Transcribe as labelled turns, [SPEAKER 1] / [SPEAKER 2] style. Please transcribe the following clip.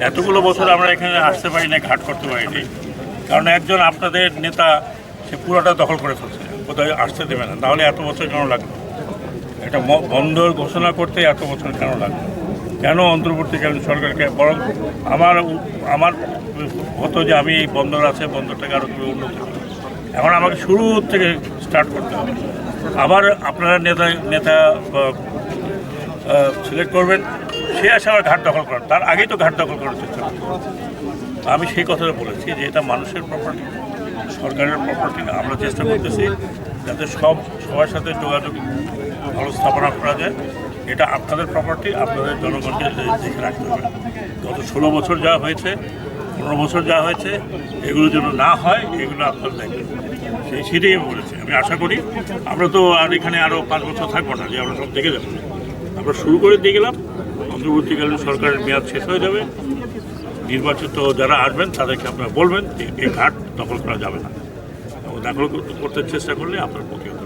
[SPEAKER 1] এতগুলো বছর আমরা এখানে আসতে পারি না, ঘাট করতে পারিনি, কারণ একজন আপনাদের নেতা সে পুরোটা দখল করে ফেলছে, কোথায় আসতে দেবে না। তাহলে এত বছর কেন লাগলো? এটা বন্দর ঘোষণা করতে এত বছর কেন লাগলো? কেন অন্তর্বর্তীকালীন সরকারকে? বরং আমার হতো যে আমি এই বন্দর আছে, বন্দরটাকে আরও খুবই উন্নত করি। এখন আমাকে শুরু থেকে স্টার্ট করতে হবে। আবার আপনারা নেতা সিলেক্ট করবেন, সে আসে আবার ঘাট দখল করেন, তার আগেই তো ঘাট দখল করার চেষ্টা করতে। আমি সেই কথাটা বলেছি যে এটা মানুষের প্রপার্টি, সরকারের প্রপার্টি না। আমরা চেষ্টা করতেছি যাতে সবার সাথে যোগাযোগ ভালো স্থাপনা করা যায়। এটা আপনাদের প্রপার্টি, আপনাদের জনগণকে দেখে রাখতে হবে। গত 16 বছর যা হয়েছে, 15 বছর যা হয়েছে, এগুলো যেন না হয়, এগুলো আপনারা দেখবেন। সেটাই আমি বলেছি। আমি আশা করি আমরা তো আর এখানে আরও 5 বছর থাকবো না যে আমরা সব দেখে যাবো। আমরা শুরু করে দিয়ে গেলাম, অন্তর্বর্তীকালীন সরকারের মেয়াদ শেষ হয়ে যাবে। নির্বাচিত যারা আসবেন তাদেরকে আপনারা বলবেন যে এই ঘাট দখল করা যাবে না, এবং দখল করতে চেষ্টা করলে আপনার প্রতিহত